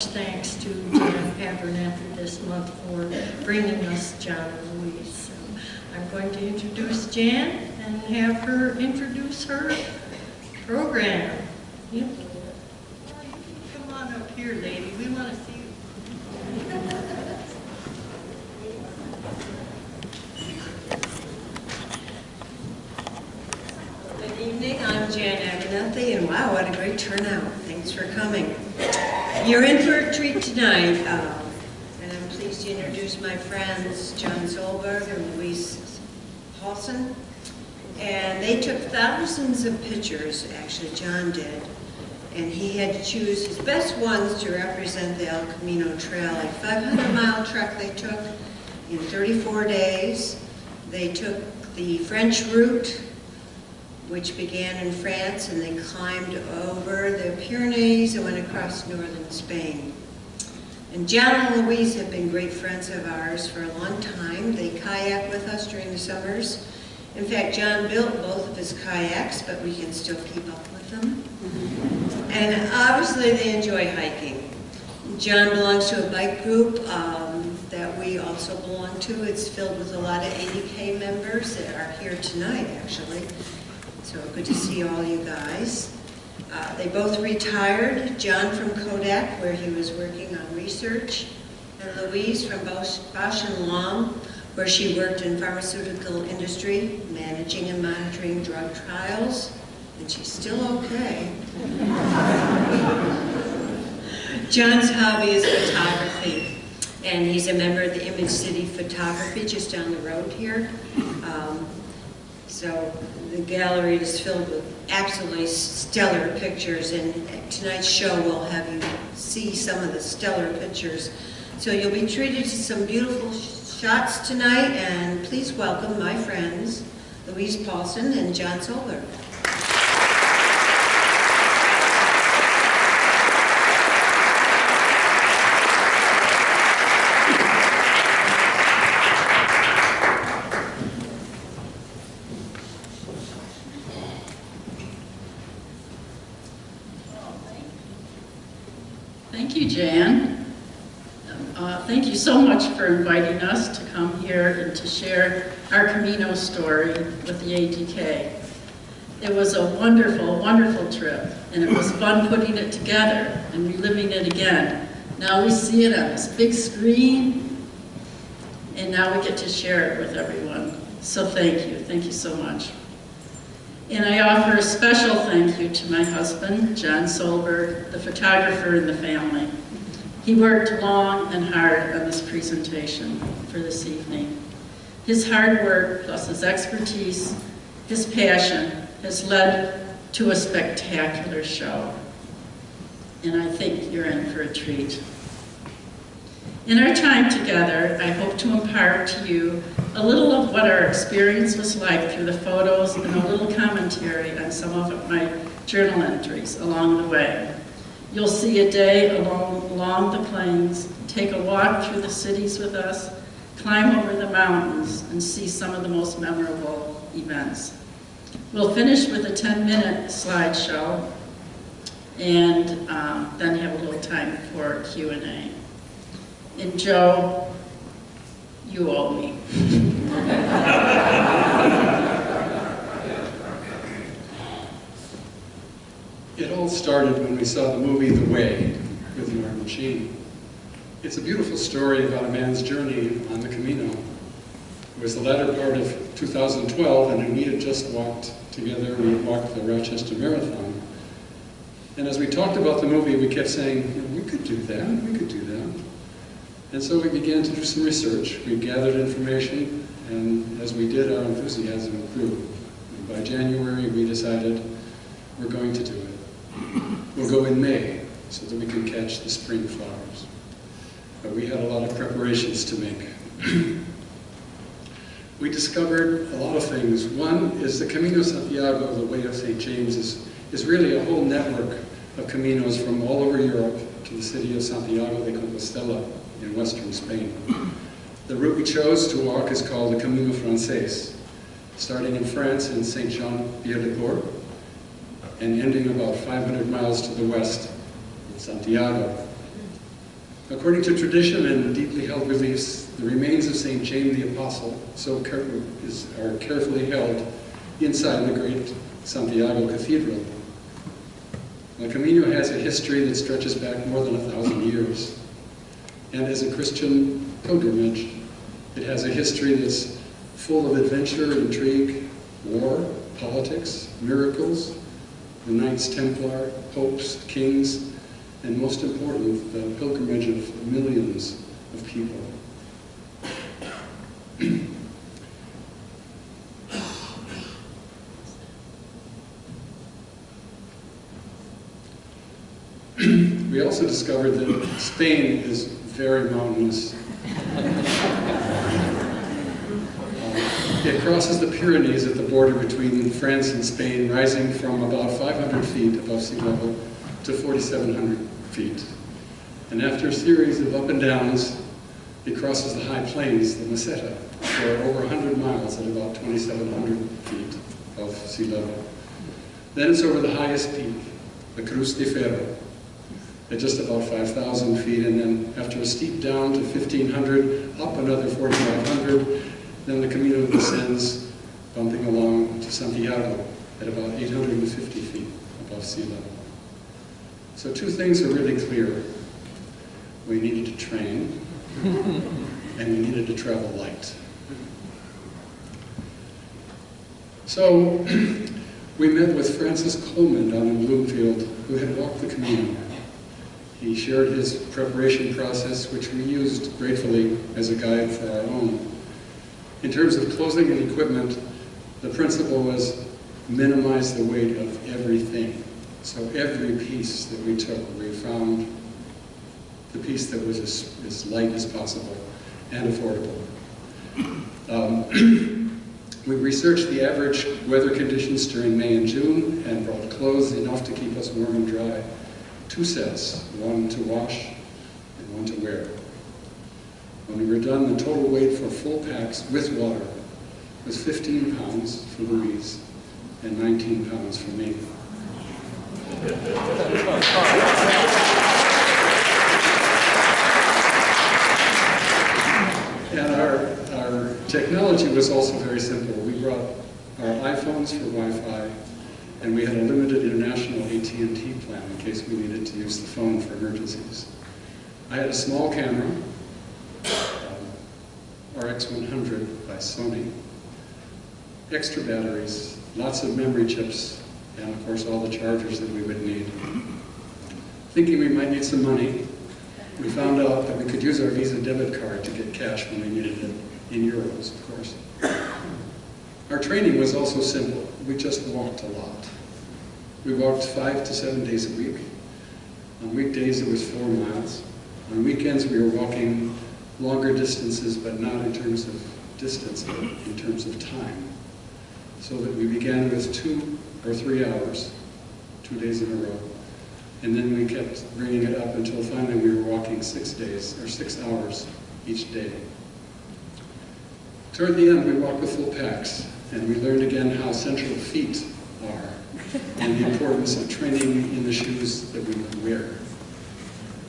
Thanks to Jan Abernathy this month for bringing us John and Louise. So I'm going to introduce Jan and have her introduce her program. Yeah. Come on up here, lady. We want to see you. Good evening. I'm Jan Abernathy, and wow, what a great turnout. Thanks for coming. You're in for a treat tonight, and I'm pleased to introduce my friends, John Solberg and Louise Paulsen. And they took thousands of pictures, actually John did, and he had to choose his best ones to represent the El Camino Trail, a 500-mile trek they took in 34 days. They took the French route, which began in France, and they climbed over the Pyrenees and went across northern Spain. And John and Louise have been great friends of ours for a long time. They kayak with us during the summers. In fact, John built both of his kayaks, but we can still keep up with them. And obviously they enjoy hiking. John belongs to a bike group that we also belong to. It's filled with a lot of ADK members that are here tonight, actually. So good to see all you guys. They both retired, John from Kodak, where he was working on research, and Louise from Bausch & Lomb, where she worked in pharmaceutical industry, managing and monitoring drug trials, and she's still okay. John's hobby is photography, and he's a member of the Image City Photography just down the road here. So the gallery is filled with absolutely stellar pictures, and tonight's show will have you see some of the stellar pictures. So you'll be treated to some beautiful shots tonight, and please welcome my friends, Louise Paulsen and John Solberg. Thank you, Jan. Thank you so much for inviting us to come here and to share our Camino story with the ADK. It was a wonderful, wonderful trip, and it was fun putting it together and reliving it again. Now we see it on this big screen, and now we get to share it with everyone. So thank you so much. And I offer a special thank you to my husband, John Solberg, the photographer in the family. He worked long and hard on this presentation for this evening. His hard work, plus his expertise, his passion, has led to a spectacular show. And I think you're in for a treat. In our time together, I hope to impart to you a little of what our experience was like through the photos and a little commentary on some of my journal entries along the way. You'll see a day along the plains, take a walk through the cities with us, climb over the mountains, and see some of the most memorable events. We'll finish with a 10-minute slideshow, and then have a little time for Q&A. And Joe, you owe me. It all started when we saw the movie The Way with Martin Sheen. It's a beautiful story about a man's journey on the Camino. It was the latter part of 2012, and we had just walked together. We walked the Rochester Marathon. And as we talked about the movie, we kept saying, we could do that, we could do that. And so we began to do some research. We gathered information, and as we did, our enthusiasm grew. And by January, we decided we're going to do it. We'll go in May so that we can catch the spring flowers. But we had a lot of preparations to make. We discovered a lot of things. One is the Camino de Santiago, the Way of St. James, is really a whole network of caminos from all over Europe to the city of Santiago de Compostela in western Spain. The route we chose to walk is called the Camino Francés, starting in France in Saint-Jean-Pied-de-Port and ending about 500 miles to the west in Santiago. According to tradition and deeply held beliefs, the remains of St. James the Apostle are carefully held inside the great Santiago Cathedral. The Camino has a history that stretches back more than 1,000 years. And as a Christian pilgrimage, it has a history that's full of adventure, intrigue, war, politics, miracles, the Knights Templar, popes, kings, and most important, the pilgrimage of millions of people. We also discovered that Spain is very mountainous. It crosses the Pyrenees at the border between France and Spain, rising from about 500 feet above sea level to 4,700 feet. And after a series of up and downs, it crosses the high plains, the Meseta, for over 100 miles at about 2,700 feet above sea level. Then it's over the highest peak, the Cruz de Ferro, at just about 5,000 feet, and then after a steep down to 1,500, up another 4,500, then the Camino descends, bumping along to Santiago at about 850 feet above sea level. So two things are really clear. We needed to train, and we needed to travel light. So we met with Francis Coleman down in Bloomfield, who had walked the Communal. He shared his preparation process, which we used gratefully as a guide for our own. In terms of clothing and equipment, the principle was minimize the weight of everything. So every piece that we took, we found the piece that was as light as possible and affordable. We researched the average weather conditions during May and June and brought clothes enough to keep us warm and dry. 2 sets, one to wash and one to wear. When we were done, the total weight for full packs with water was 15 pounds for Louise and 19 pounds for me. And our technology was also very simple. We brought our iPhones for Wi-Fi, and we had a limited international AT&T plan in case we needed to use the phone for emergencies. I had a small camera, RX100 by Sony, extra batteries, lots of memory chips, and of course all the chargers that we would need. Thinking we might need some money, we found out that we could use our Visa debit card to get cash when we needed it, in euros, of course. Our training was also simple. We just walked a lot. We walked 5 to 7 days a week. On weekdays it was 4 miles. On weekends we were walking longer distances, but not in terms of distance, but in terms of time. So that we began with 2 or 3 hours, 2 days in a row. And then we kept bringing it up until finally we were walking 6 days, or 6 hours each day. Toward the end, we walked with full packs, and we learned again how central feet are, and the importance of training in the shoes that we would wear.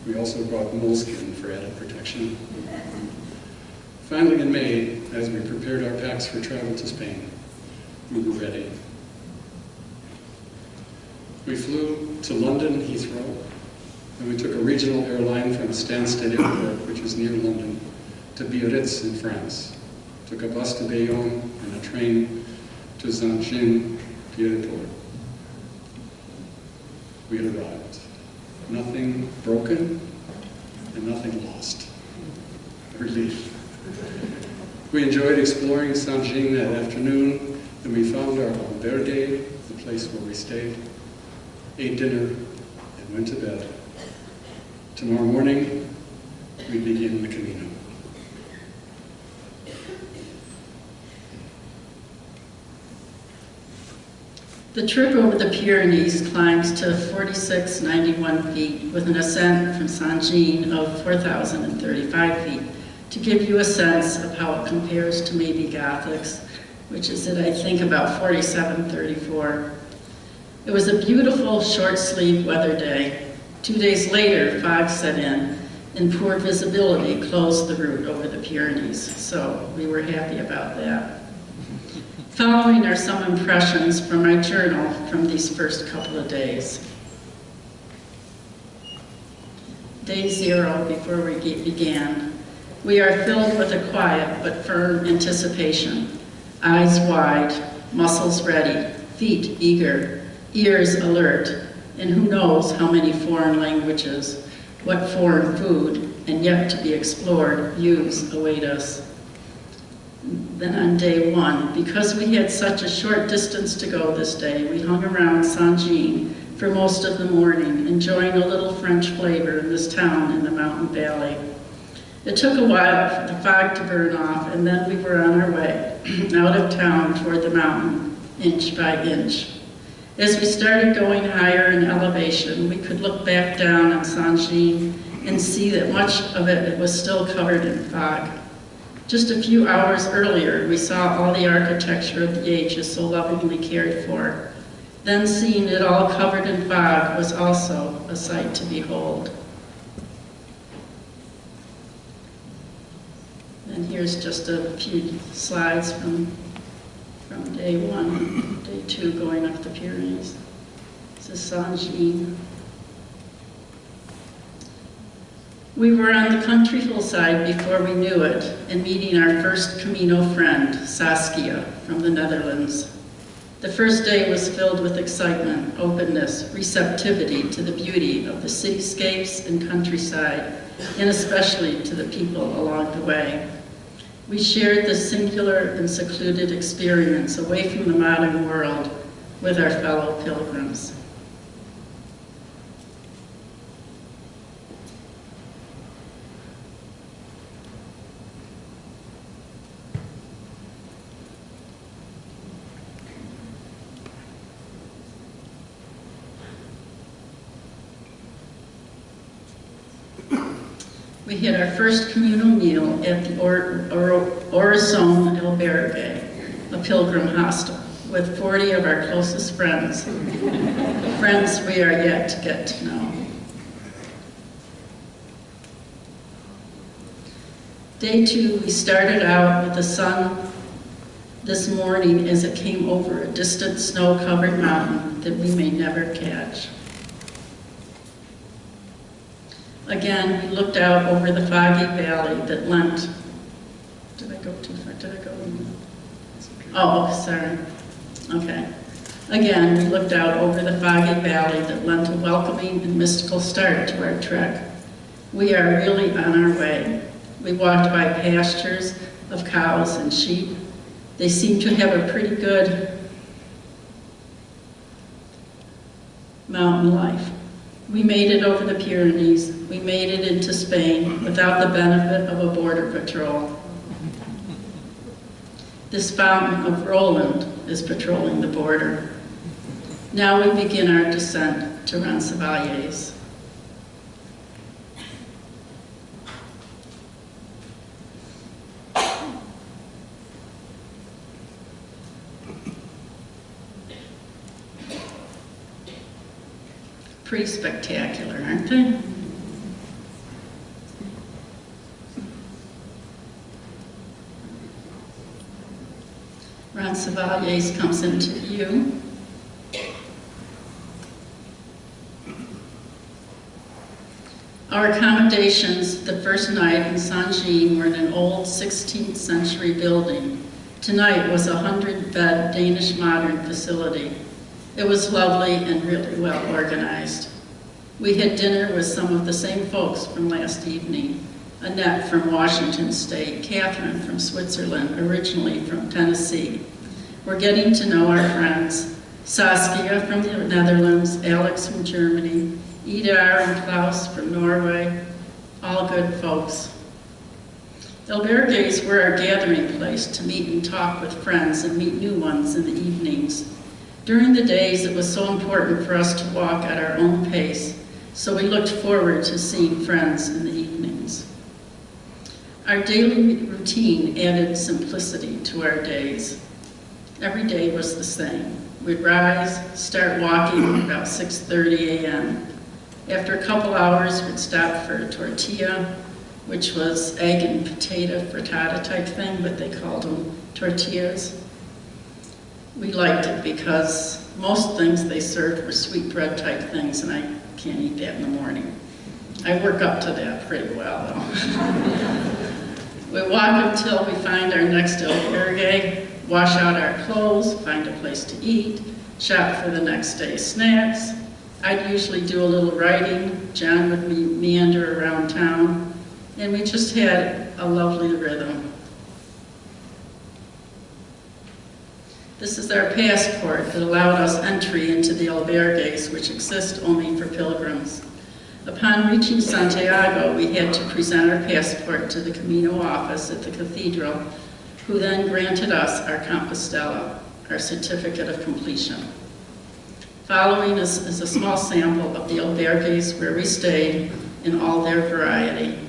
We also brought moleskin for added protection. Finally, in May, as we prepared our packs for travel to Spain, we were ready. We flew to London Heathrow, and we took a regional airline from Stansted Airport, which is near London, to Biarritz in France. Took a bus to Bayonne and a train to Santiago de Compostela. We had arrived. Nothing broken and nothing lost. Relief. We enjoyed exploring Santiago that afternoon, and we found our albergue, the place where we stayed, ate dinner, and went to bed. Tomorrow morning, we begin the Camino. The trip over the Pyrenees climbs to 4,691 feet with an ascent from Saint-Jean of 4,035 feet to give you a sense of how it compares to maybe Gothic's, which is at, I think, about 4,734. It was a beautiful short sleeve weather day. 2 days later, fog set in, and poor visibility closed the route over the Pyrenees, so we were happy about that. Following are some impressions from my journal from these first couple of days. Day 0, before we began, we are filled with a quiet but firm anticipation, eyes wide, muscles ready, feet eager, ears alert, and who knows how many foreign languages, what foreign food, and yet to be explored, views await us. Then on day 1, because we had such a short distance to go this day, we hung around Saint-Jean for most of the morning, enjoying a little French flavor in this town in the mountain valley. It took a while for the fog to burn off, and then we were on our way, out of town toward the mountain, inch by inch. As we started going higher in elevation, we could look back down on Saint-Jean and see that much of it was still covered in fog. Just a few hours earlier, we saw all the architecture of the ages so lovingly cared for. Then seeing it all covered in fog was also a sight to behold. And here's just a few slides from day 1, day 2 going up the Pyrenees. This is Saint-Jean. We were on the country hillside before we knew it, and meeting our first Camino friend, Saskia, from the Netherlands. The first day was filled with excitement, openness, receptivity to the beauty of the cityscapes and countryside, and especially to the people along the way. We shared this singular and secluded experience away from the modern world with our fellow pilgrims. We had our first communal meal at the Horizon Albergue, a pilgrim hostel, with 40 of our closest friends, friends we are yet to get to know. Day 2, we started out with the sun this morning as it came over a distant snow-covered mountain that we may never catch. Again, we looked out over the foggy valley that lent. Did I go too far? Did I go? Oh, sorry. Okay. Again, we looked out over the foggy valley that lent a welcoming and mystical start to our trek. We are really on our way. We walked by pastures of cows and sheep. They seem to have a pretty good mountain life. We made it over the Pyrenees. We made it into Spain without the benefit of a border patrol. This fountain of Roland is patrolling the border. Now we begin our descent to Roncesvalles. Pretty spectacular, aren't they? Roncesvalles comes into view. Our accommodations the first night in Saint-Jean were in an old 16th century building. Tonight was a 100-bed Danish modern facility. It was lovely and really well organized. We had dinner with some of the same folks from last evening. Annette from Washington State, Catherine from Switzerland, originally from Tennessee. We're getting to know our friends. Saskia from the Netherlands, Alex from Germany, Idar and Klaus from Norway, all good folks. Albergues were our gathering place to meet and talk with friends and meet new ones in the evenings. During the days, it was so important for us to walk at our own pace, so we looked forward to seeing friends in the evenings. Our daily routine added simplicity to our days. Every day was the same. We'd rise, start walking about 6:30 a.m. After a couple hours, we'd stop for a tortilla, which was egg and potato frittata type thing, but they called them tortillas. We liked it because most things they served were sweet bread type things, and I can't eat that in the morning. I work up to that pretty well, though. We walk until we find our next albergue, wash out our clothes, find a place to eat, shop for the next day's snacks. I'd usually do a little writing. John would meander around town, and we just had a lovely rhythm. This is our passport that allowed us entry into the albergues, which exist only for pilgrims. Upon reaching Santiago, we had to present our passport to the Communal office at the cathedral, who then granted us our Compostela, our certificate of completion. Following is a small sample of the albergues where we stayed in all their variety.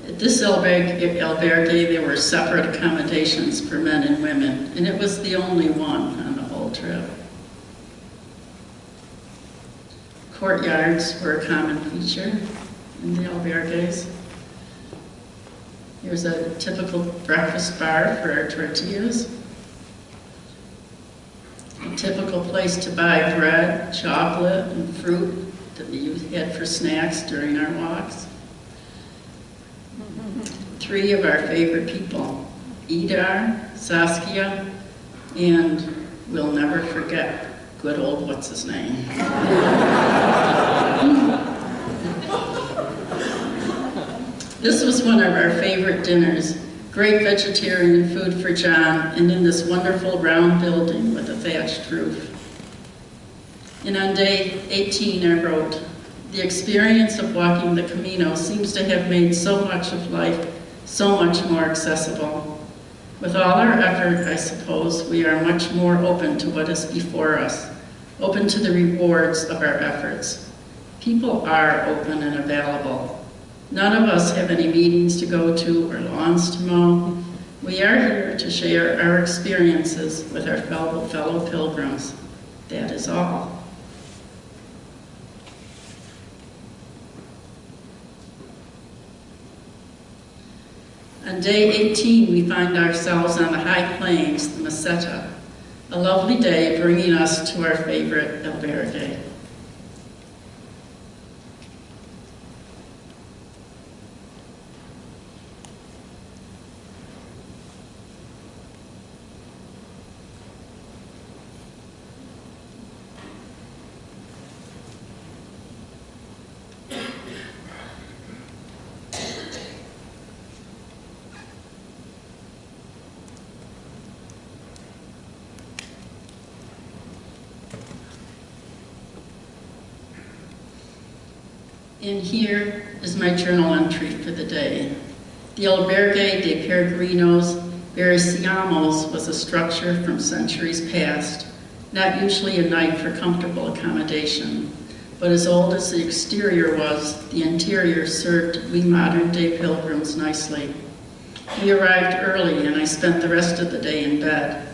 At this albergue, there were separate accommodations for men and women, and it was the only one on the whole trip. Courtyards were a common feature in the albergues. Here's a typical breakfast bar for our tortillas. A typical place to buy bread, chocolate, and fruit that we had for snacks during our walks. Three of our favorite people, Idar, Saskia, and we'll never forget good old what's-his-name. This was one of our favorite dinners. Great vegetarian food for John, and in this wonderful round building with a thatched roof. And on day 18, I wrote, "The experience of walking the Camino seems to have made so much of life so much more accessible. With all our effort, I suppose, we are much more open to what is before us, open to the rewards of our efforts. People are open and available. None of us have any meetings to go to or lawns to mow. We are here to share our experiences with our fellow pilgrims. That is all." On day 18, we find ourselves on the high plains, the Meseta, a lovely day bringing us to our favorite albergue. And here is my journal entry for the day. The Albergue de Peregrinos Vericiamos was a structure from centuries past, not usually a night for comfortable accommodation, but as old as the exterior was, the interior served we modern-day pilgrims nicely. We arrived early and I spent the rest of the day in bed.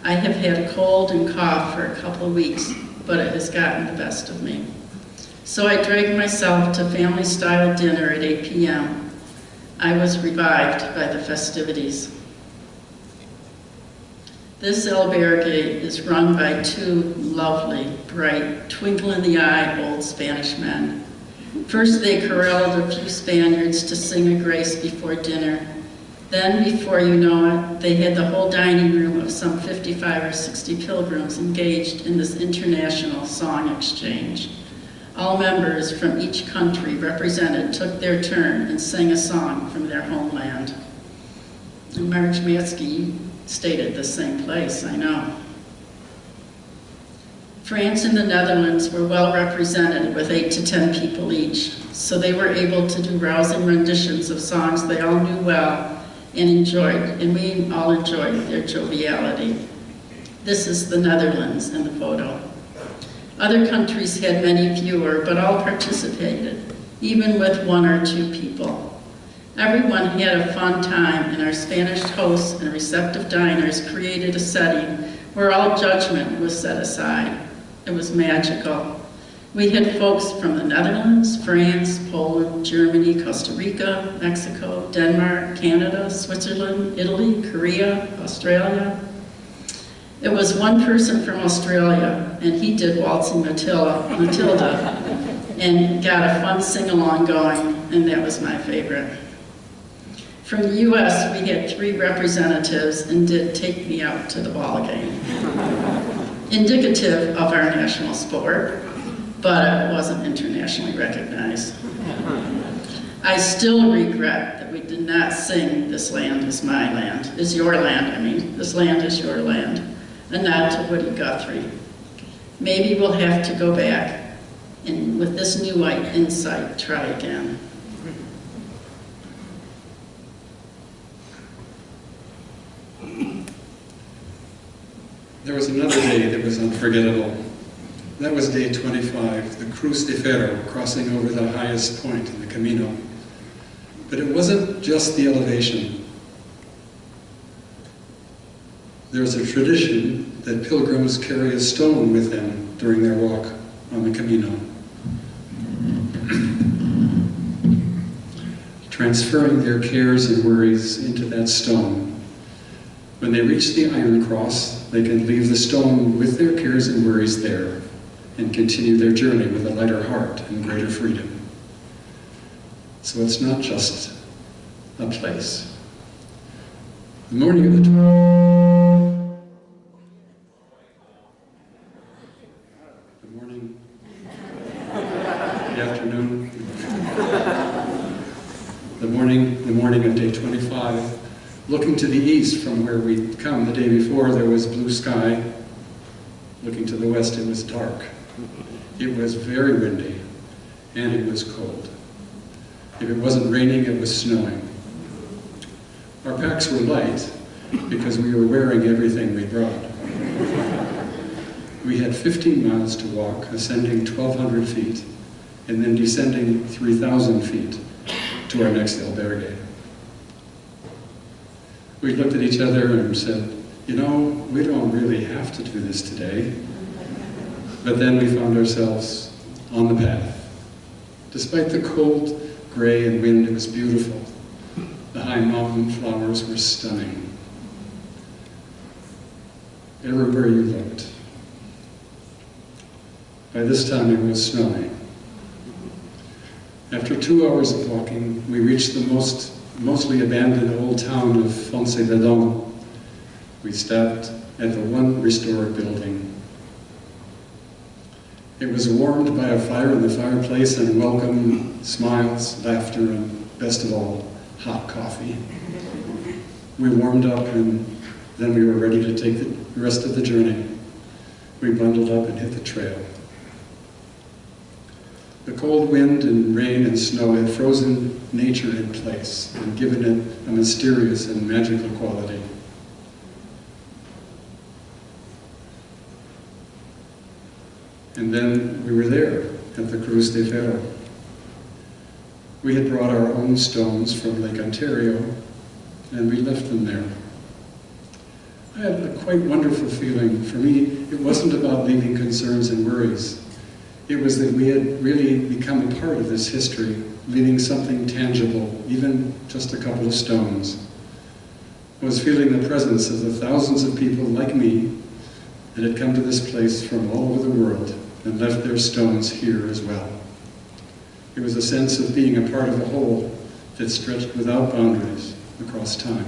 I have had a cold and cough for a couple of weeks, but it has gotten the best of me. So I dragged myself to family-style dinner at 8 p.m. I was revived by the festivities. This albergue is run by two lovely, bright, twinkle-in-the-eye old Spanish men. First, they corralled a few Spaniards to sing a grace before dinner. Then, before you know it, they had the whole dining room of some 55 or 60 pilgrims engaged in this international song exchange. All members from each country represented took their turn and sang a song from their homeland. And Marge Matsky, stayed at the same place, I know. France and the Netherlands were well represented with 8 to 10 people each, so they were able to do rousing renditions of songs they all knew well and enjoyed, and we all enjoyed their joviality. This is the Netherlands in the photo. Other countries had many fewer, but all participated, even with 1 or 2 people. Everyone had a fun time, and our Spanish hosts and receptive diners created a setting where all judgment was set aside. It was magical. We had folks from the Netherlands, France, Poland, Germany, Costa Rica, Mexico, Denmark, Canada, Switzerland, Italy, Korea, Australia. It was one person from Australia, and he did Waltzing Matilda, and got a fun sing-along going, and that was my favorite. From the US, we had 3 representatives and did Take Me Out to the Ball Game. Indicative of our national sport, but it wasn't internationally recognized. I still regret that we did not sing This Land Is My Land, is your land, I mean, this land is your land, a nod to Woody Guthrie. Maybe we'll have to go back and with this new insight, try again. There was another day that was unforgettable. That was day 25, the Cruz de Ferro, crossing over the highest point in the Camino. But it wasn't just the elevation. There's a tradition that pilgrims carry a stone with them during their walk on the Camino, transferring their cares and worries into that stone. When they reach the Iron Cross, they can leave the stone with their cares and worries there and continue their journey with a lighter heart and greater freedom. So it's not just a place. The morning of the Good morning. Good afternoon. The morning of day 25. Looking to the east from where we'd come the day before, there was blue sky. Looking to the west, it was dark. It was very windy, and it was cold. If it wasn't raining, it was snowing. Our packs were light because we were wearing everything we brought. We had 15 miles to walk, ascending 1,200 feet, and then descending 3,000 feet to our next albergue. We looked at each other and said, you know, we don't really have to do this today. But then we found ourselves on the path. Despite the cold, gray, and wind, it was beautiful. The high mountain flowers were stunning. Everywhere you looked. By this time it was snowing. After 2 hours of walking, we reached the mostly abandoned old town of Fonce-les-Dents. We stopped at the one restored building. It was warmed by a fire in the fireplace and welcome smiles, laughter, and best of all, hot coffee. We warmed up and then we were ready to take the rest of the journey. We bundled up and hit the trail. The cold wind and rain and snow had frozen nature in place and given it a mysterious and magical quality. And then we were there at the Cruz de Ferro. We had brought our own stones from Lake Ontario, and we left them there. I had a quite wonderful feeling. For me, it wasn't about leaving concerns and worries. It was that we had really become a part of this history, leaving something tangible, even just a couple of stones. I was feeling the presence of the thousands of people like me that had come to this place from all over the world and left their stones here as well. It was a sense of being a part of a whole that stretched without boundaries across time.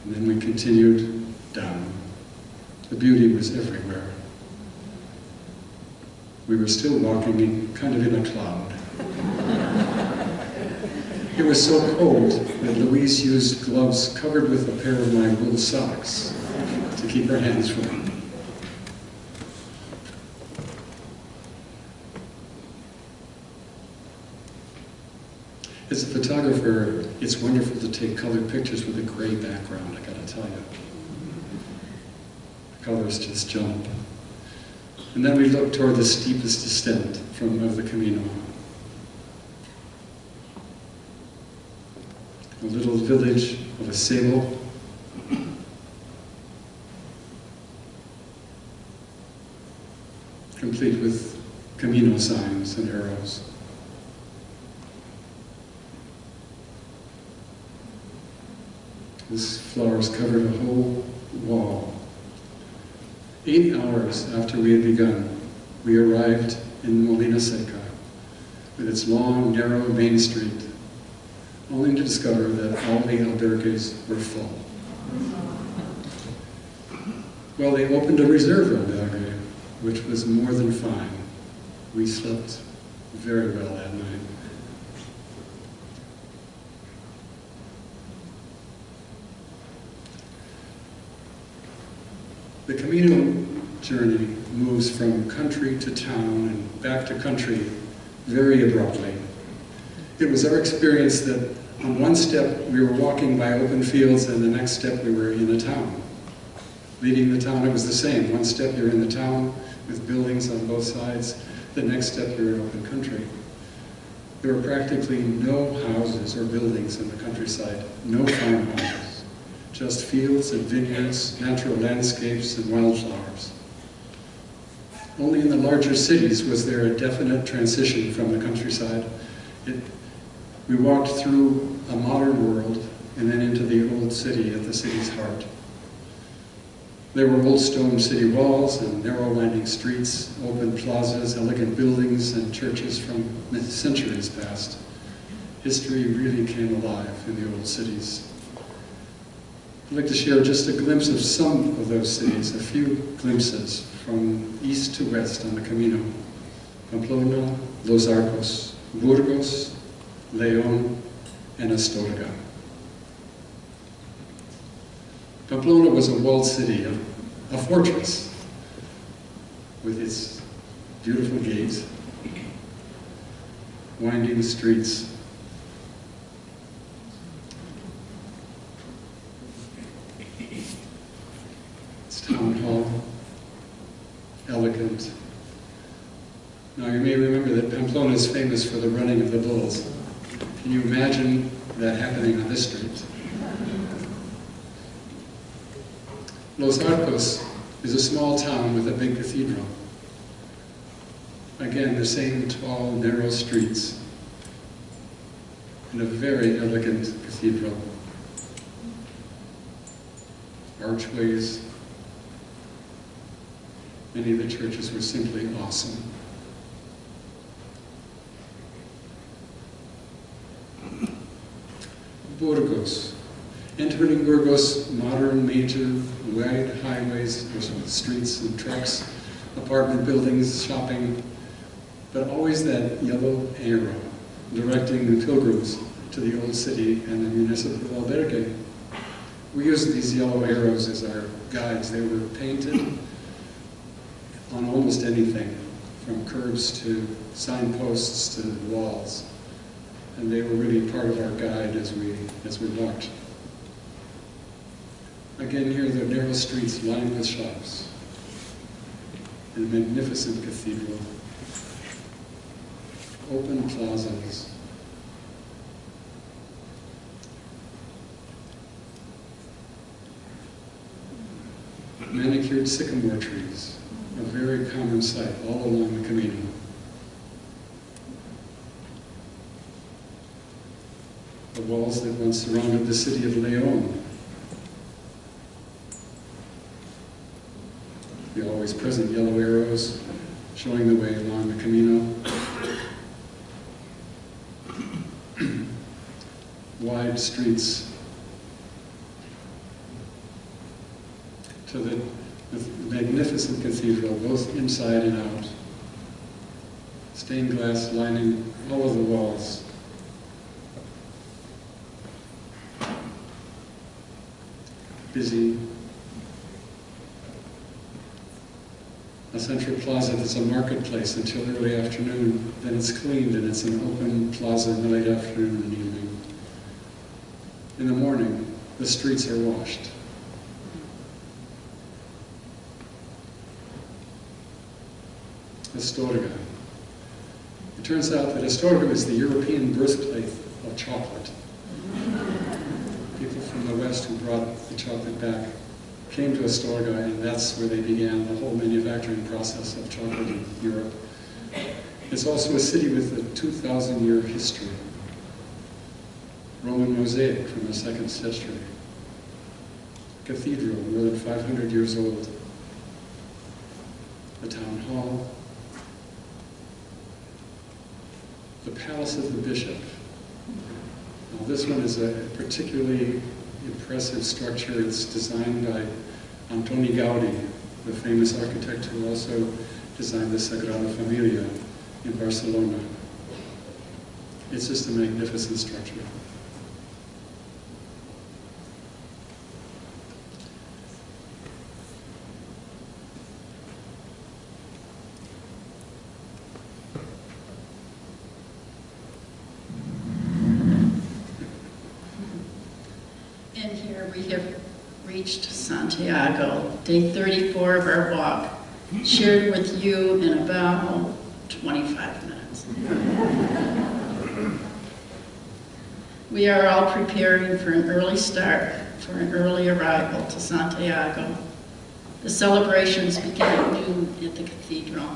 And then we continued down. The beauty was everywhere. We were still walking kind of in a cloud. It was so cold that Louise used gloves covered with a pair of my wool socks to keep her hands warm. As a photographer, it's wonderful to take colored pictures with a gray background, I gotta tell you. The colors just jump. And then we look toward the steepest descent of the Camino. A little village of a sable, complete with Communal signs and arrows. This flowers covered a whole wall. 8 hours after we had begun, we arrived in Molina Seca, with its long, narrow main street, only to discover that all the albergues were full. Well, they opened a reserve albergue, which was more than fine. We slept very well that night. The Camino journey moves from country to town and back to country very abruptly. It was our experience that on one step we were walking by open fields and the next step we were in a town. Leaving the town, it was the same. One step you're in the town with buildings on both sides, the next step you're in open country. There were practically no houses or buildings in the countryside, no farmhouses, just fields and vineyards, natural landscapes and wildflowers. Only in the larger cities was there a definite transition from the countryside. We walked through a modern world and then into the old city at the city's heart. There were old stone city walls and narrow winding streets, open plazas, elegant buildings, and churches from centuries past. History really came alive in the old cities. I'd like to share just a glimpse of some of those cities, a few glimpses from east to west on the Camino. Pamplona, Los Arcos, Burgos, León, and Astorga. Pamplona was a walled city, a fortress, with its beautiful gates, winding streets, its town hall, elegant. Now you may remember that Pamplona is famous for the running of the bulls. Can you imagine that happening on this street? Los Arcos is a small town with a big cathedral. Again, the same tall, narrow streets and a very elegant cathedral. Archways. Many of the churches were simply awesome. Burgos. Entering Burgos, modern, major, wide highways, streets and trucks, apartment buildings, shopping, but always that yellow arrow directing the pilgrims to the old city and the municipal albergue. We used these yellow arrows as our guides. They were painted on almost anything, from curbs to signposts to walls. And they were really part of our guide as we walked. Again, here the narrow streets lined with shops, and a magnificent cathedral, open plazas, manicured sycamore trees, a very common sight all along the Camino. The walls that once surrounded the city of León. The always present yellow arrows showing the way along the Camino. Wide streets to the magnificent cathedral, both inside and out. Stained glass lining all of the walls. busy. A central plaza that's a marketplace until early afternoon. Then it's cleaned and it's an open plaza in the late afternoon and evening. In the morning, the streets are washed. Astorga. It turns out that Astorga is the European birthplace of chocolate. People from the West who brought the chocolate back came to Astorga, and that's where they began the whole manufacturing process of chocolate in Europe. It's also a city with a 2,000-year history. Roman mosaic from the 2nd century. Cathedral, more than 500 years old. The town hall. The palace of the bishop. Now, this one is a particularly impressive structure. It's designed by Antoni Gaudi, the famous architect who also designed the Sagrada Familia in Barcelona. It's just a magnificent structure. We have reached Santiago, day 34 of our walk, shared with you in about 25 minutes. We are all preparing for an early start, for an early arrival to Santiago. The celebrations begin at noon at the cathedral.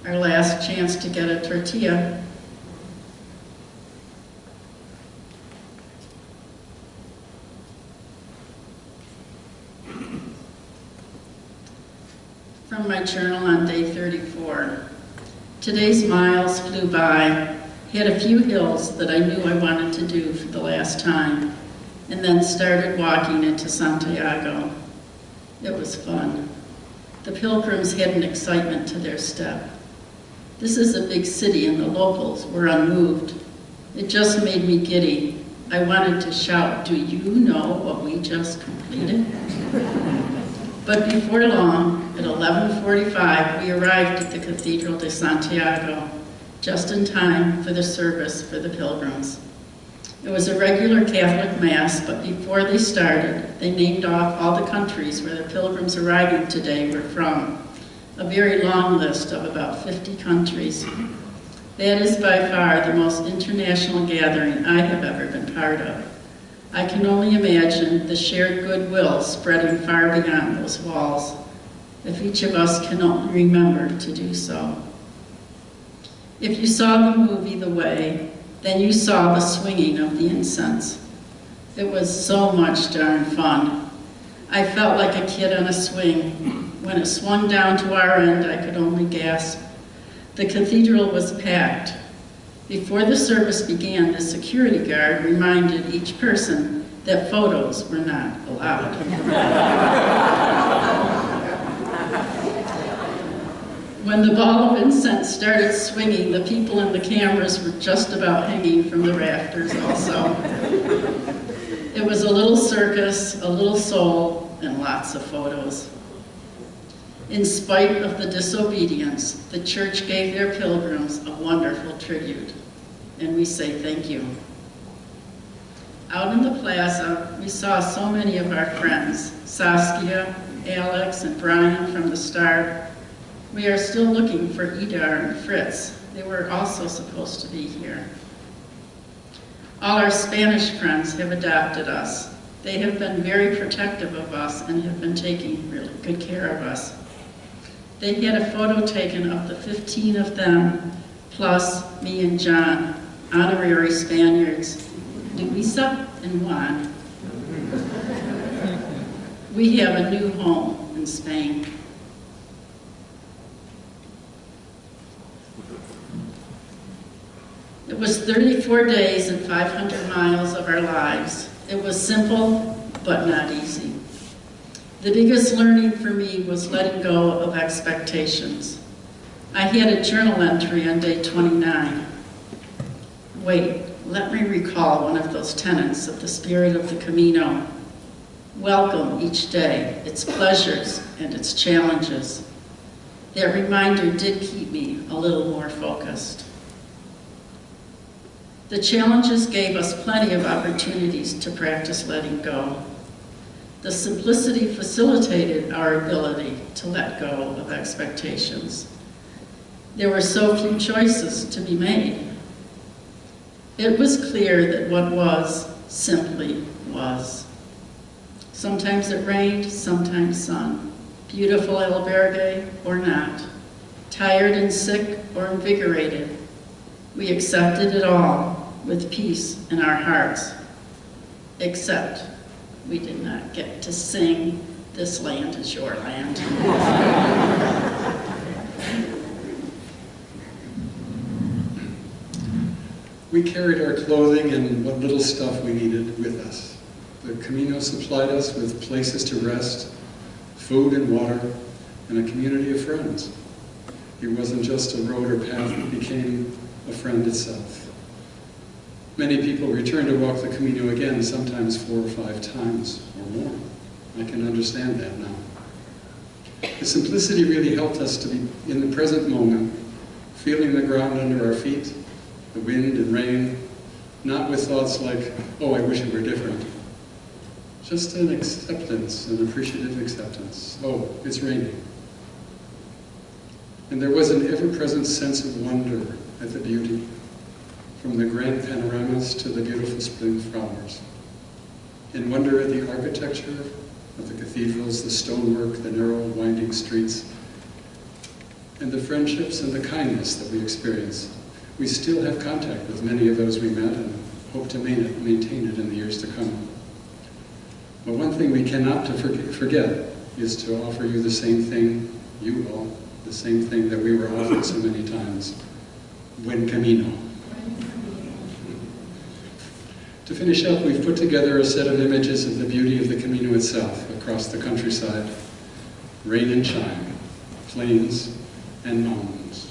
Our last chance to get a tortilla. From my journal on day 34. Today's miles flew by, had a few hills that I knew I wanted to do for the last time, and then started walking into Santiago. It was fun. The pilgrims had an excitement to their step. This is a big city and the locals were unmoved. It just made me giddy. I wanted to shout, "Do you know what we just completed?" But before long, at 11:45, we arrived at the Cathedral de Santiago, just in time for the service for the pilgrims. It was a regular Catholic Mass, but before they started, they named off all the countries where the pilgrims arriving today were from. A very long list of about 50 countries. That is by far the most international gathering I have ever been part of. I can only imagine the shared goodwill spreading far beyond those walls, if each of us can only remember to do so. If you saw the movie The Way, then you saw the swinging of the incense. It was so much darn fun. I felt like a kid on a swing. When it swung down to our end, I could only gasp. The cathedral was packed. Before the service began, the security guard reminded each person that photos were not allowed. When the ball of incense started swinging, the people in the cameras were just about hanging from the rafters also. It was a little circus, a little soul, and lots of photos. In spite of the disobedience, the church gave their pilgrims a wonderful tribute, and we say thank you. Out in the plaza, we saw so many of our friends, Saskia, Alex, and Brian from the start. We are still looking for Idar and Fritz. They were also supposed to be here. All our Spanish friends have adopted us. They have been very protective of us and have been taking really good care of us. They had a photo taken of the 15 of them, plus me and John, honorary Spaniards, Luisa and Juan. We have a new home in Spain. It was 34 days and 500 miles of our lives. It was simple, but not easy. The biggest learning for me was letting go of expectations. I had a journal entry on day 29. Wait, let me recall one of those tenets of the spirit of the Camino. Welcome each day, its pleasures and its challenges. That reminder did keep me a little more focused. The challenges gave us plenty of opportunities to practice letting go. The simplicity facilitated our ability to let go of expectations. There were so few choices to be made. It was clear that what was simply was. Sometimes it rained, sometimes sun. Beautiful albergue or not. Tired and sick or invigorated. We accepted it all with peace in our hearts. Except we did not get to sing, "This land is your land." We carried our clothing and what little stuff we needed with us. The Camino supplied us with places to rest, food and water, and a community of friends. It wasn't just a road or path, it became a friend itself. Many people return to walk the Camino again, sometimes 4 or 5 times or more. I can understand that now. The simplicity really helped us to be in the present moment, feeling the ground under our feet, the wind and rain, not with thoughts like, oh, I wish it were different. Just an acceptance, an appreciative acceptance. Oh, it's raining. And there was an ever-present sense of wonder at the beauty, from the grand panoramas to the beautiful spring flowers. And wonder at the architecture of the cathedrals, the stonework, the narrow, winding streets, and the friendships and the kindness that we experience. We still have contact with many of those we met and hope to maintain it in the years to come. But one thing we cannot forget is to offer you the same thing, you all, the same thing that we were offered so many times, buen camino. To finish up, we've put together a set of images of the beauty of the Camino itself across the countryside, rain and shine, plains and mountains.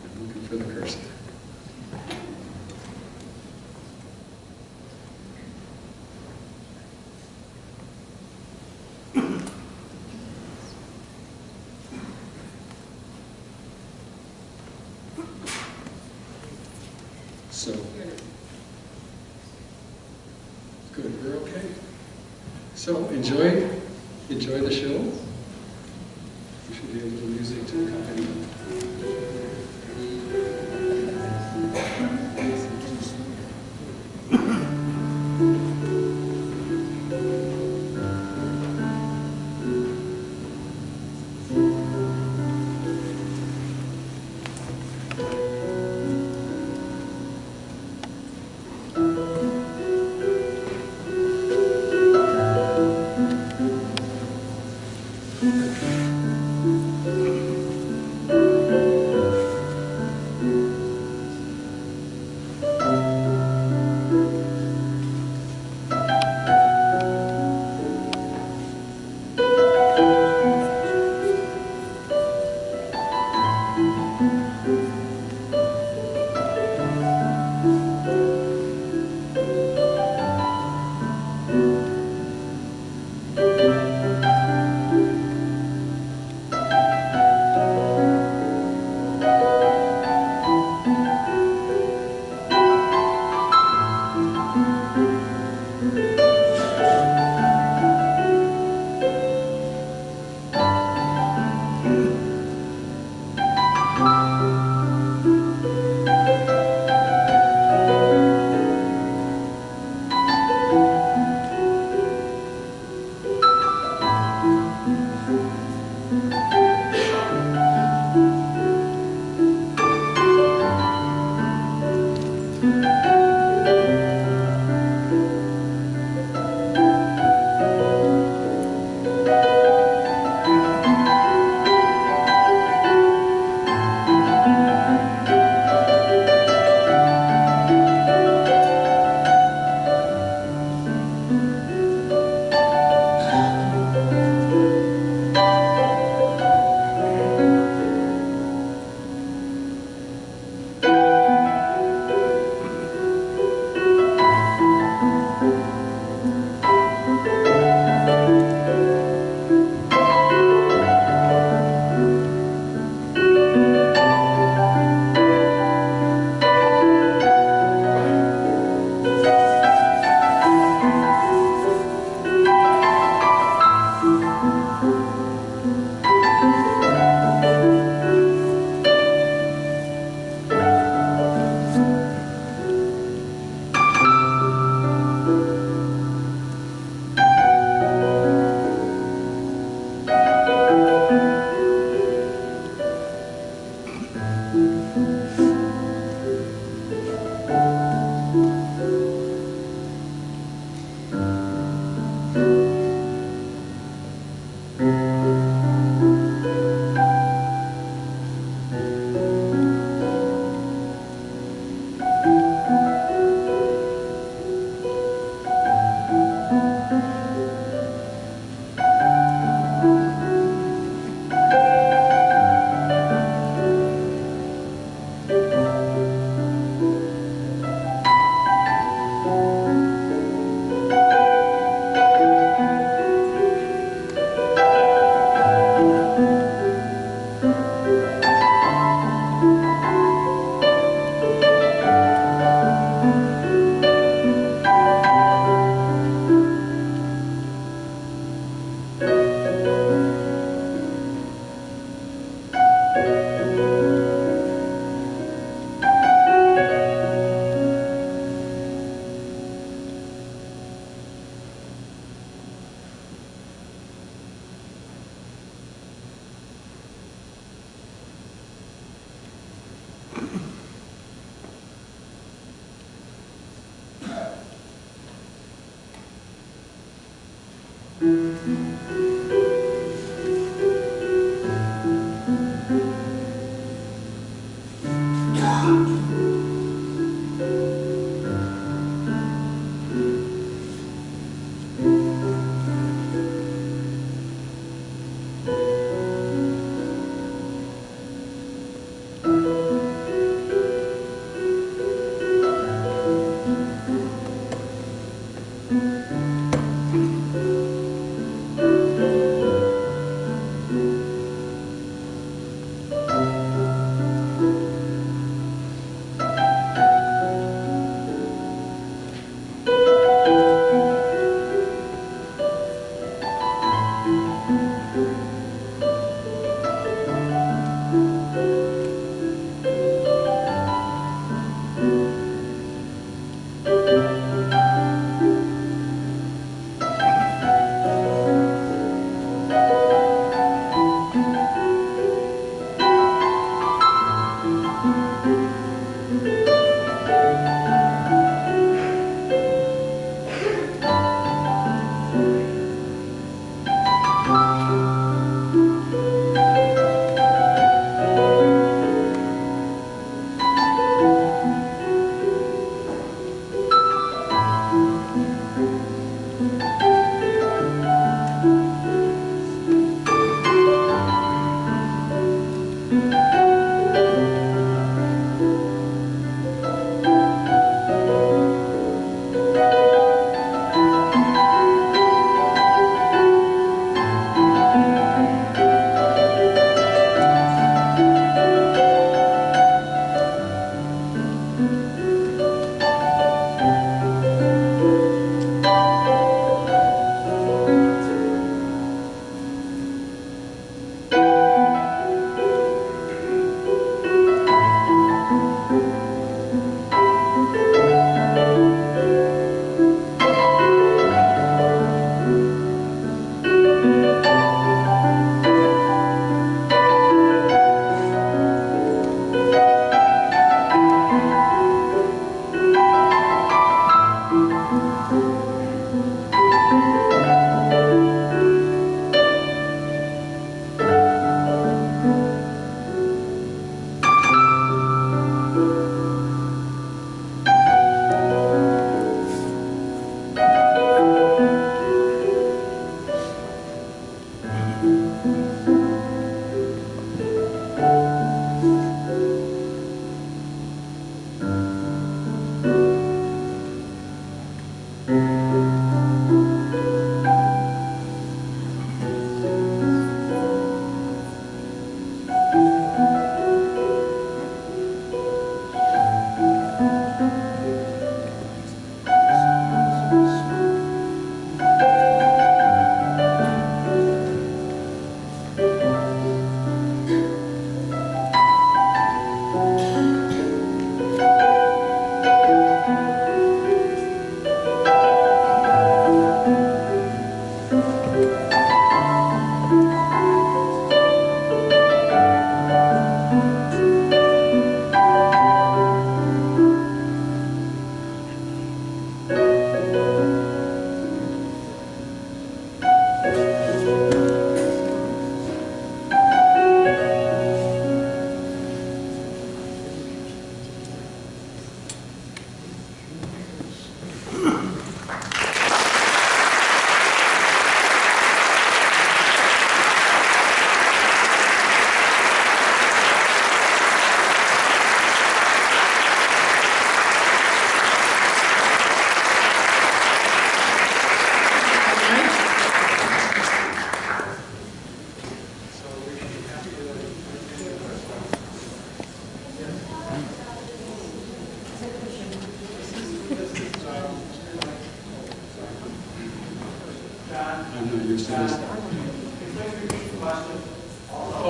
I'm looking for the cursor. So, good, we're okay. So, enjoy the show. There should be a little music to accompany it.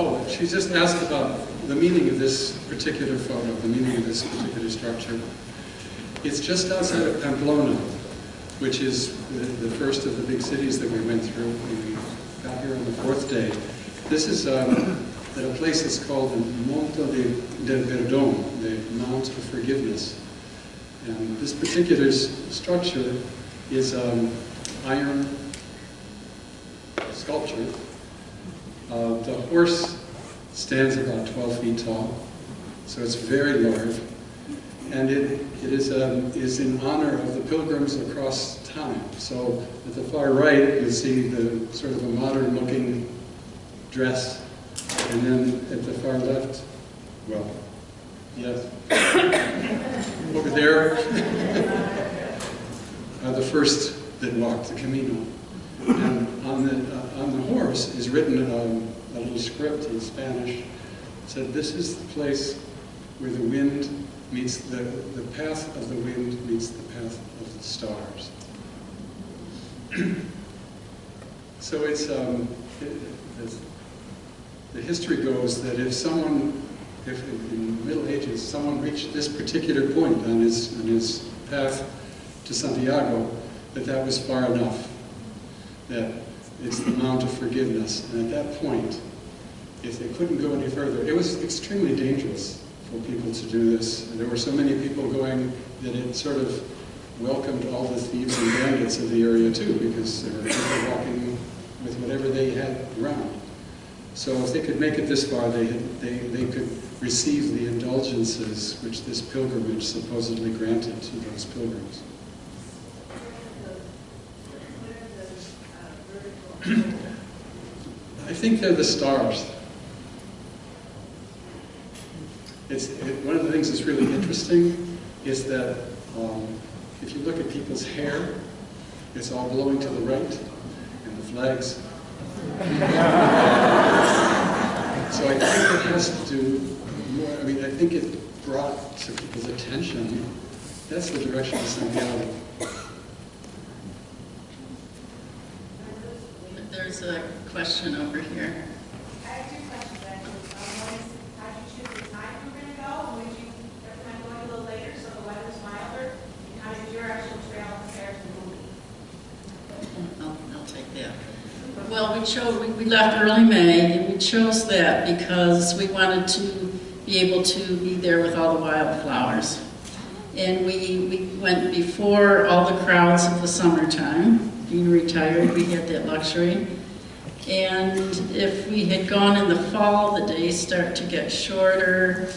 Oh, she just asked about the meaning of this particular photo, the meaning of this particular structure. It's just outside of Pamplona, which is the first of the big cities that we went through. We got here on the fourth day. This is at a place that's called the Monte del Perdón, the Mount of Forgiveness. And this particular structure is iron sculpture. The horse stands about 12 feet tall, so it's very large. And it is in honor of the pilgrims across time. So at the far right, you'll see the sort of a modern-looking dress. And then at the far left, well, yes, over there are the first that walked the Camino. And on the horse is written a little script in Spanish. It said, "This is the place where the wind meets the path of the wind meets the path of the stars." So it's the history goes that if in the Middle Ages someone reached this particular point on his path to Santiago, that was far enough. That it's the Mount of Forgiveness, and at that point, if they couldn't go any further, it was extremely dangerous for people to do this. And there were so many people going that it sort of welcomed all the thieves and bandits of the area too, because there were people walking with whatever they had around. So if they could make it this far, they could receive the indulgences which this pilgrimage supposedly granted to those pilgrims. I think they're the stars. One of the things that's really interesting is that if you look at people's hair, it's all blowing to the right, and the flags. So I think it has to do more, I mean, I think it brought to people's attention, that's the direction of Santiago. There's a question over here. I have two questions, actually. One is, how did you choose the time you were going to go? Would you recommend going a little later so the weather's milder? And how did your actual trail compare to the movie? I'll take that. Well, we left early May, and we chose that because we wanted to be able to be there with all the wildflowers. And we went before all the crowds of the summertime. Being retired, we had that luxury. And if we had gone in the fall, the days start to get shorter.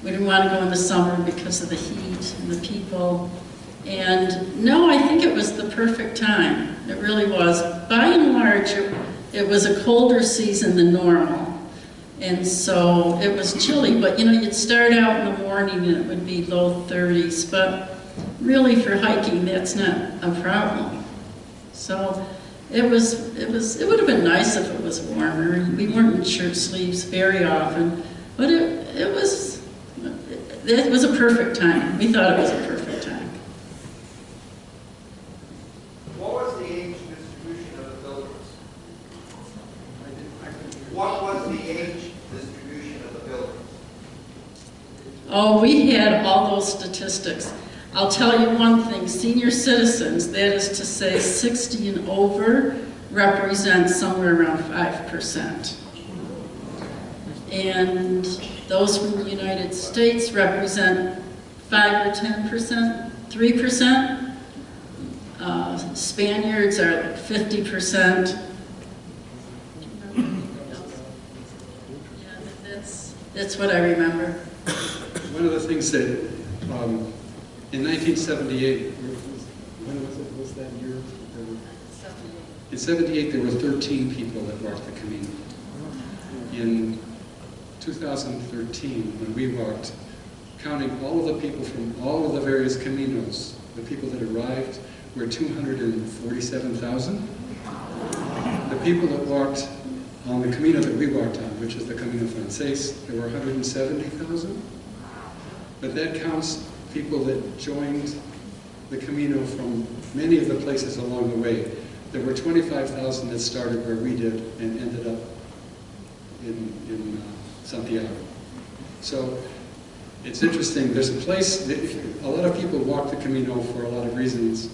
We didn't want to go in the summer because of the heat and the people. And no, I think it was the perfect time. It really was. By and large, it was a colder season than normal. And so it was chilly, but you know, you'd start out in the morning and it would be low 30s, but really for hiking, that's not a problem. So it would have been nice if it was warmer. We weren't in shirt sleeves very often, but it was a perfect time. We thought it was a perfect time. What was the age distribution of the pilgrims? What was the age distribution of the pilgrims? Oh, we had all those statistics. I'll tell you one thing, senior citizens, that is to say 60 and over, represent somewhere around 5%. And those from the United States represent 5 or 10%, 3%. Spaniards are like 50%. Yeah, that's what I remember. One of the things that in 1978, when was that year? In 78, there were 13 people that walked the Camino. In 2013, when we walked, counting all of the people from all of the various Caminos, the people that arrived were 247,000. The people that walked on the Camino that we walked on, which is the Camino Francés, there were 170,000. But that counts people that joined the Camino from many of the places along the way. There were 25,000 that started where we did and ended up in Santiago. So it's interesting. There's a place that a lot of people walk the Camino for a lot of reasons,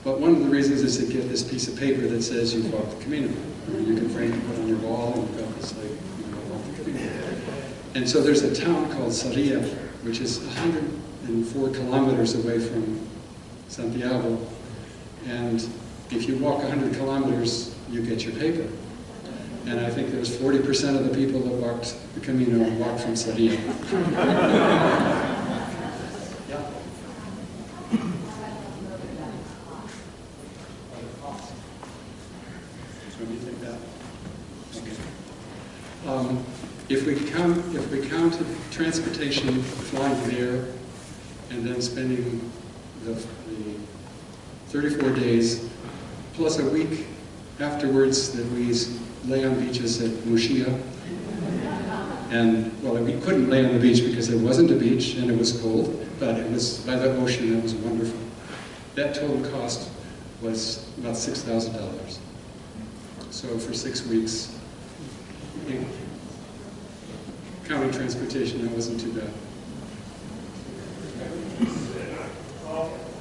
but one of the reasons is to get this piece of paper that says you've walked the Camino. You can frame it on your wall, and you've got this like, walk the Camino. And so there's a town called Sarria, which is 104 kilometers away from Santiago, and if you walk 100 kilometers, you get your paper. And I think there's 40% of the people that walked the Camino walked from Sarria. Yeah. So what do you think that? Okay. If we counted transportation, flying there, and then spending the 34 days, plus a week afterwards that we lay on beaches at Muxia. And, well, we couldn't lay on the beach because there wasn't a beach and it was cold, but it was by the ocean, it was wonderful. That total cost was about $6,000. So for 6 weeks, counting transportation, that wasn't too bad.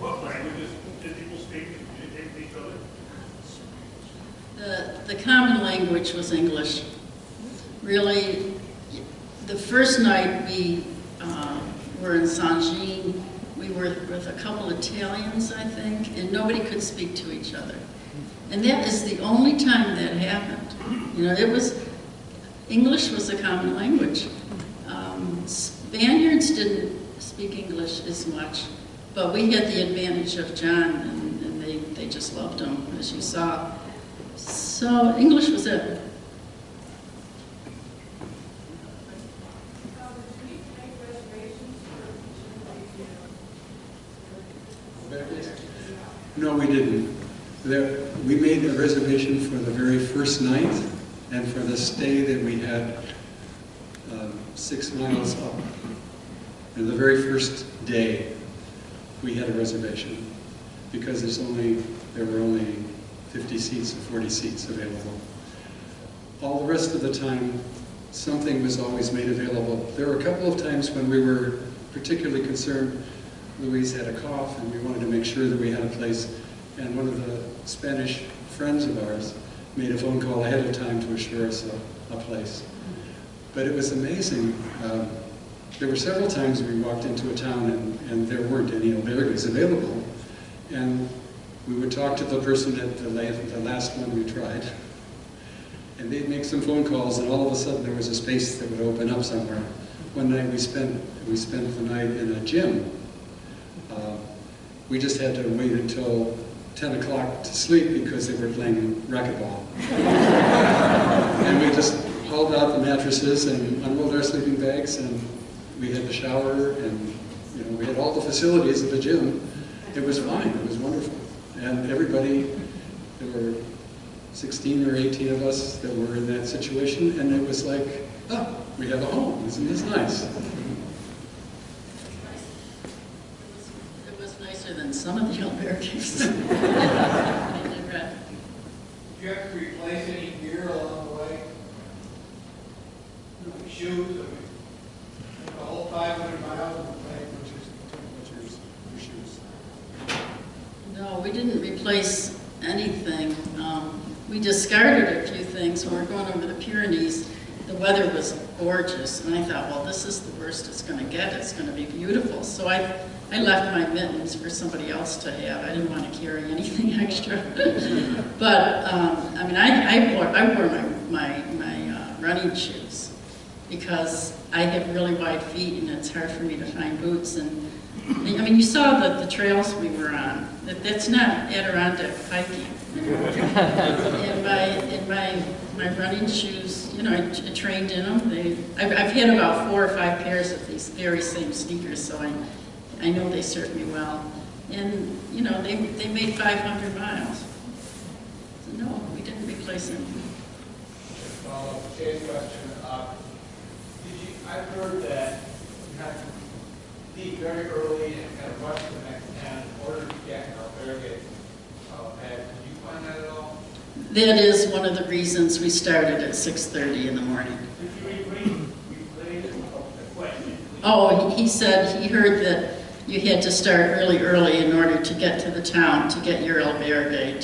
What languages did people speak and communicate with each other? The common language was English. Really, the first night we were in Saint-Jean. We were with a couple Italians, I think, and nobody could speak to each other. And that is the only time that happened. You know, English was a common language. Spaniards didn't speak English as much, but we had the advantage of John, and they just loved him, as you saw. So English was it. No, we didn't. We made a reservation for the very first night and for the stay that we had 6 miles up. And the very first day, we had a reservation because there were only 50 seats or 40 seats available. All the rest of the time, something was always made available. There were a couple of times when we were particularly concerned. Louise had a cough, and we wanted to make sure that we had a place. And one of the Spanish friends of ours made a phone call ahead of time to assure us a place. But it was amazing. There were several times we walked into a town and there weren't any albergues available. And we would talk to the person at the last one we tried. And they'd make some phone calls, and all of a sudden there was a space that would open up somewhere. One night we spent the night in a gym. We just had to wait until 10 o'clock to sleep because they were playing racquetball. And we just hauled out the mattresses and unrolled our sleeping bags, and we had the shower, and we had all the facilities of the gym. It was fine. It was wonderful. And everybody, there were 16 or 18 of us that were in that situation, and it was like, oh, we have a home. Isn't this nice? Than some of the albergues. Did you have to replace any gear along the way? Shoes? I mean, the whole 500 miles of the way. Your shoes. No, we didn't replace anything. We discarded a few things. When we were going over the Pyrenees, the weather was gorgeous, and I thought, well, this is the worst it's going to get. It's going to be beautiful. So I left my mittens for somebody else to have. I didn't want to carry anything extra. But, I mean, I wore my running shoes because I have really wide feet and it's hard for me to find boots. And I mean, you saw the trails we were on. That's not Adirondack hiking. And my running shoes, I trained in them. I've had about 4 or 5 pairs of these very same sneakers, so I know they serve me well. And, they made 500 miles. So no, we didn't replace them. Follow-up Jay's question. I've heard that you have to leave very early and kind of rush to the next town in order to get an albergue. Did you find that at all? That is one of the reasons we started at 6:30 in the morning. Did you replay the question? Oh, he said he heard that you had to start early in order to get to the town, to get your albergue,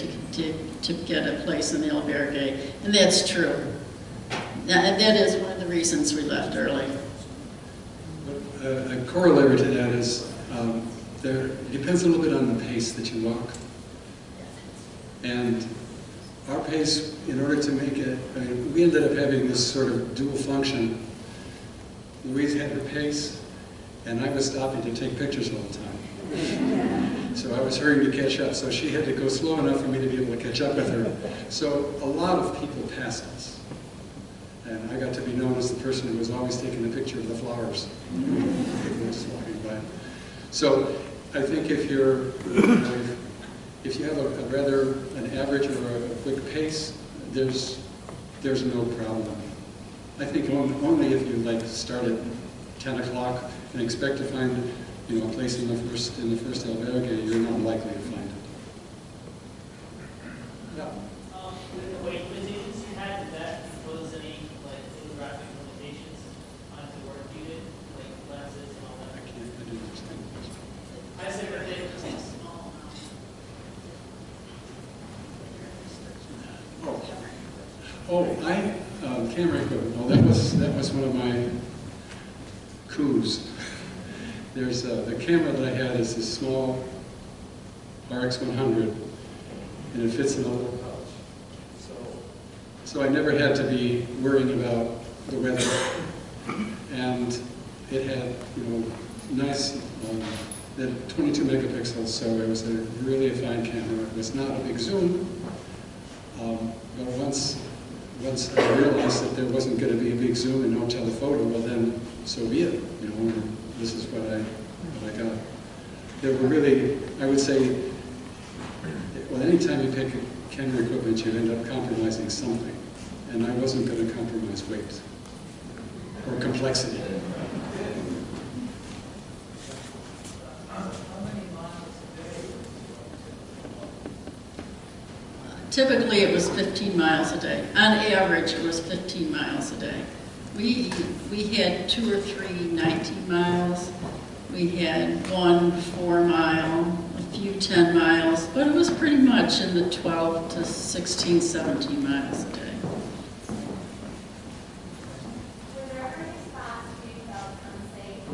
to get a place in the albergue. And that's true. That is one of the reasons we left early. A corollary to that is it depends a little bit on the pace that you walk. And our pace, in order to make it, we ended up having this sort of dual function. Louise had her pace, and I was stopping to take pictures all the time. So I was hurrying to catch up, so she had to go slow enough for me to be able to catch up with her. So a lot of people passed us. And I got to be known as the person who was always taking a picture of the flowers. People were just walking by. So I think if you have an average or a quick pace, there's no problem. I think only if you start at 10 o'clock and expect to find a place in the first albergue, you're not likely to find it. Yeah. With the weight limitations you had, did that impose any photographic limitations on the work you did, like lenses and all that? I didn't understand the question. I said that they were just small. Camera equipment. Oh, that was one of my coups. There's the camera that I had is this small RX100, and it fits in a little pouch. So I never had to be worrying about the weather, and it had, you know, nice, it had 22 megapixels, so it was really a fine camera. It was not a big zoom, but once I realized that there wasn't going to be a big zoom and no telephoto, well then, so be it, you know, and this is what I got. There were really, I would say, well, anytime you pick camera equipment, you end up compromising something, and I wasn't going to compromise weight or complexity. Typically, it was 15 miles a day. On average, it was 15 miles a day. We had 2 or 3 19 miles. We had 1 4-mile, a few 10 miles, but it was pretty much in the 12 to 16, 17 miles a day. Were there ever any spots where you felt unsafe?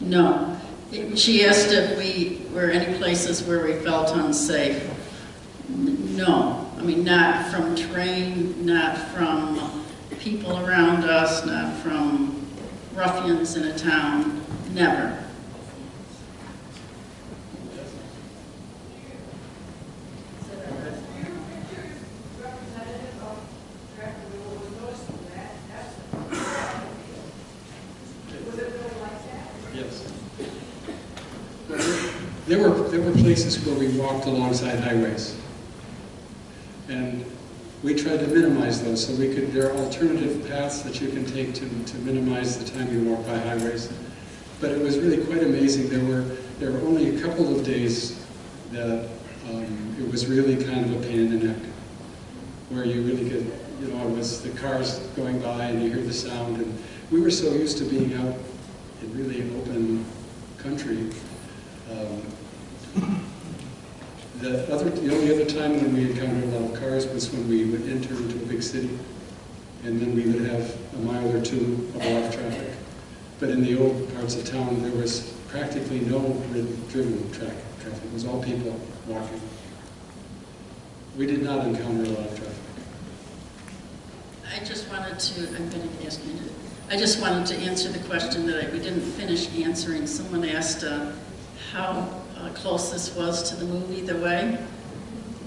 No. She asked if we were any places where we felt unsafe. No. I mean, not from terrain, not from people around us, not from ruffians in a town. Never. Yes. There were places where we walked alongside highways, and we tried to minimize those so we could. There are alternative paths that you can take to minimize the time you walk by highways. But it was really quite amazing. There were only a couple of days that it was really kind of a pain in the neck, where you really could, you know, it was the cars going by and you hear the sound, and we were so used to being out in really open country. The only other time when we encountered a lot of cars was when we would enter into a big city, and then we would have a mile or two of off traffic. But in the old parts of town, there was practically no driven traffic. It was all people walking. We did not encounter a lot of traffic. I just wanted to, I'm going to ask you to, I just wanted to answer the question that we didn't finish answering. Someone asked how close this was to the movie, The Way.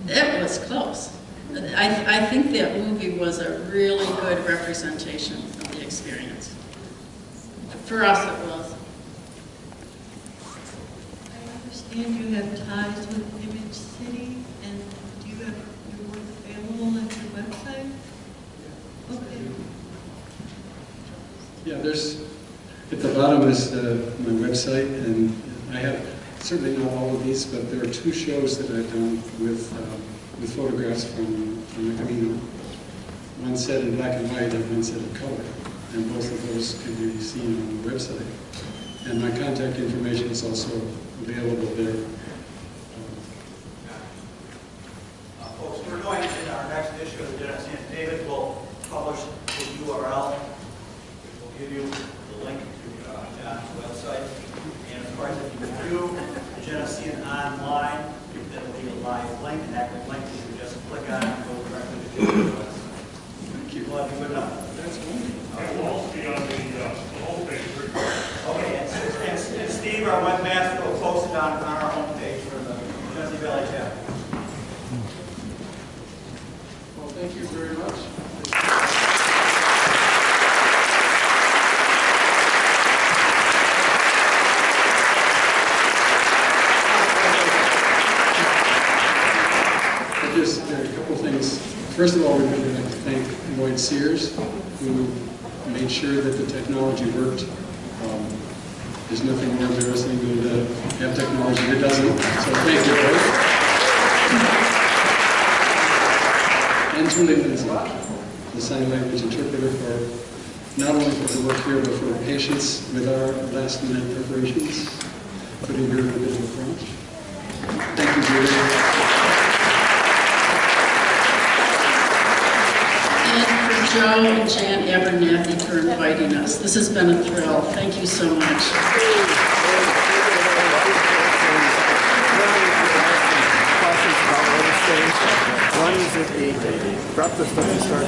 It was close. I think that movie was a really good representation of the experience. For us, it was. I understand you have ties with Image City, and do you have your work available at your website? Okay. Yeah, there's, at the bottom is my website, and I have, certainly not all of these, but there are 2 shows that I've done with photographs from the Communal. One set in black and white and one set in color. And both of those can be seen on the website. And my contact information is also available there. Folks, we're going in our next issue of the Genesee, and David will publish the URL, which will give you the link to John's website. And of course, if you view the Genesee online, there will be a live link, and that link you can just click on and go directly to the website. Thank you. Well, good enough. That's wonderful. It will also be on the homepage. Okay, and Steve, our webmaster, will post it on our homepage for the Genesee Valley chapter. Well, thank you very much. Just a couple things. First of all, we'd like to thank Lloyd Sears, who made sure that the technology worked. There's nothing more embarrassing than to have technology that doesn't. So thank you, Lloyd. And to Lindsay, the sign language interpreter, for not only for the work here, but for her patience with our last-minute preparations, putting her in a bit of a crunch. Thank you, Julie. Joe and Jan Abernathy for inviting us. This has been a thrill. Thank you so much. is it 8? Drop the stuff and start.